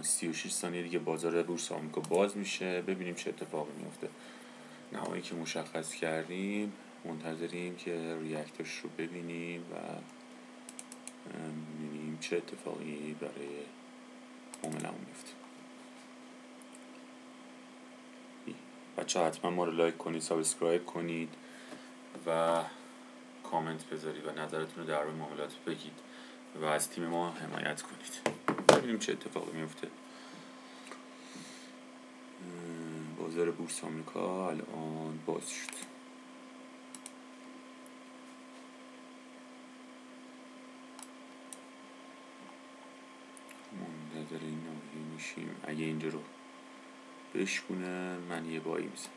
36 ثانیه دیگه بازار بورس آمریکا باز میشه، ببینیم چه اتفاقی میفته. نهایی که مشخص کردیم منتظریم که ریاکتش رو ببینیم و ببینیم چه اتفاقی برای معاملمون میفته. بچه حتما ما رو لایک کنید، سابسکرایب کنید و کامنت بذارید و نظرتون رو در مورد معاملات بگید و از تیم ما حمایت کنید. ببینیم چه اتفاقی میفته. بازار بورس آمریکا الان باز شد. منتظر این ناحیه میشیم. اگه اینجا رو بشکونه من یه بایی میزنم،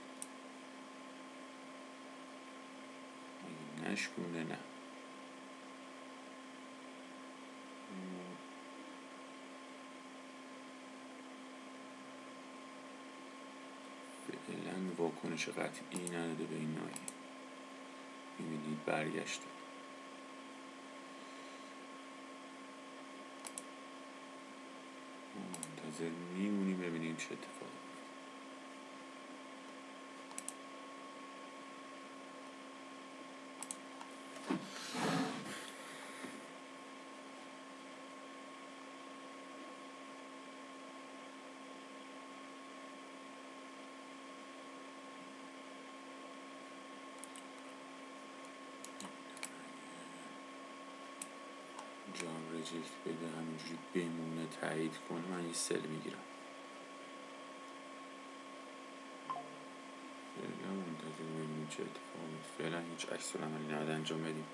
اگه نشکونه نه. فعلا واکنش قطعی نداده به این ناحیه. میبینید برگشته. منتظر میمونیم ببینیم چه اتفاقی. جان ریجکت بده، همینجوری بمونه، تایید کنه، من یه سل میگیرم. فعلا منتظر ببینیم چه اتفاقی. فعلا هیچ عکس العملی نباید انجام بدیم.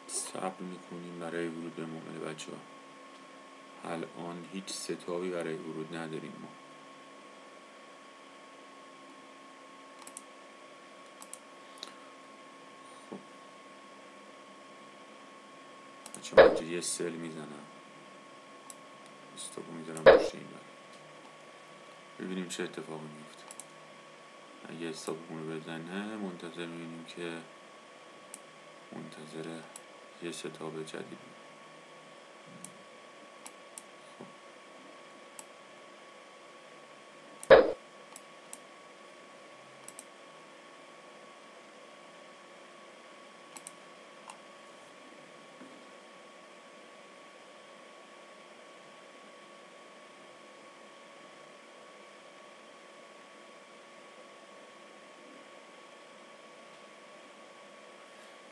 صبر میکنیم برای ورود به معامله بچه ها. الان هیچ ستابی برای ورود نداریم ما. خب بچه ها اینجا یه سل میزنم، استاپو میذارم پشت این بر، ببینیم چه اتفاقی میفته. اگه استاپمون رو بزنه منتظر میبینیم که منتظر یه ستاب جدید.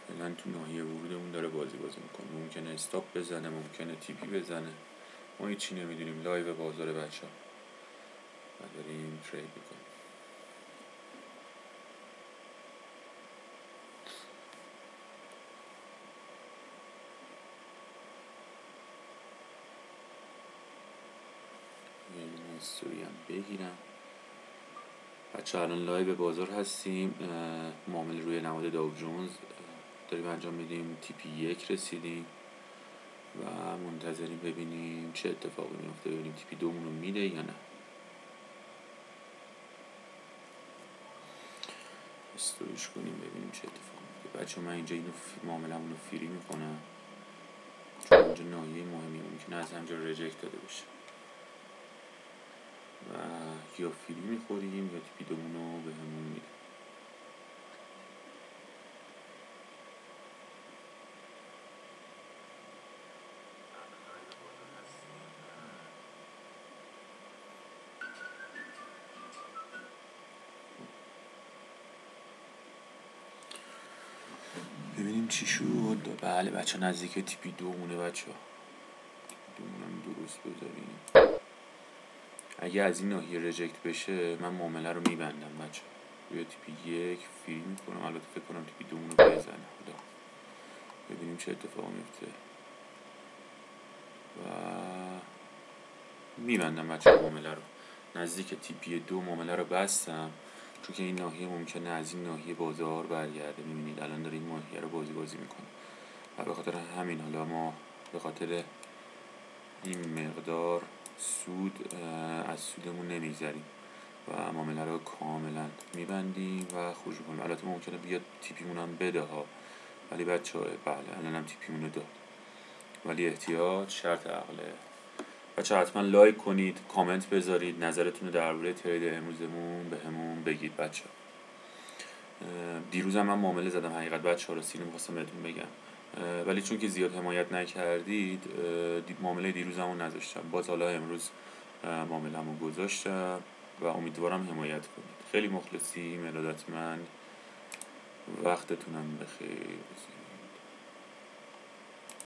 فعلا تو ناحیه ورودمون داره بازی میکنه. ممکنه استاپ بزنه، ممکنه تیپی بزنه، ما هیچی نمیدونیم. لایو بازار بچه ها و داریم ترید میکنیم. یه استوری هم بگیرم. بچه الان لایو بازار هستیم. معامله روی نماد داو جونز داریم انجام میدیم. تیپی 1 رسیدیم و منتظریم ببینیم چه اتفاقی میفته، ببینیم تیپی 2 مونو میده یا نه. استوریش کنیم ببینیم چه اتفاقی میفته. بچه من اینجا اینو معامله‌مون رو فری میکنم چون اینجا ناحیه مهمی ممکنه از همجا ریجکت داده بشه و یا فری میخوریم یا تیپی 2 مونو به همون میده. ببینیم چی شد. بله بچه نزدیک تیپی 2 مونه. بچه دومونم درست بذاریم. اگه از این ناحیه ریجکت بشه من معامله رو میبندم بچه. روی تیپی 1 فری میکنم. البته فکر کنم تیپی 2 مونو بزنه. خدا ببینیم چه اتفاقی میفته و میبندم بچه معامله رو. نزدیک تیپی 2 معامله رو بستم، چون که این ناحیه ممکنه از این ناحیه بازار برگرده. میبینید الان داره این ناحیه رو بازی میکنه و به خاطر همین حالا ما به خاطر این مقدار سود از سودمون نمیگذریم و معامله رو کاملا میبندیم و خروج میکنیم. البته ممکنه بیاد تیپیمون هم بده ها، ولی بچه بله الان هم تیپیمون داد، ولی احتیاط شرط عقله. بچه حتما لایک کنید، کامنت بذارید، نظرتون رو درباره ترید امروزمون به همون بگید بچه. دیروز هم من معامله زدم حقیقت بچه ها رو سینه میخواستم بهتون بگم، ولی چون که زیاد حمایت نکردید معامله دیروزمو نذاشتم. باز حالا امروز معامله‌مو گذاشتم و امیدوارم حمایت کنید. خیلی مخلصیم، ارادتمند، وقتتونم بخیر.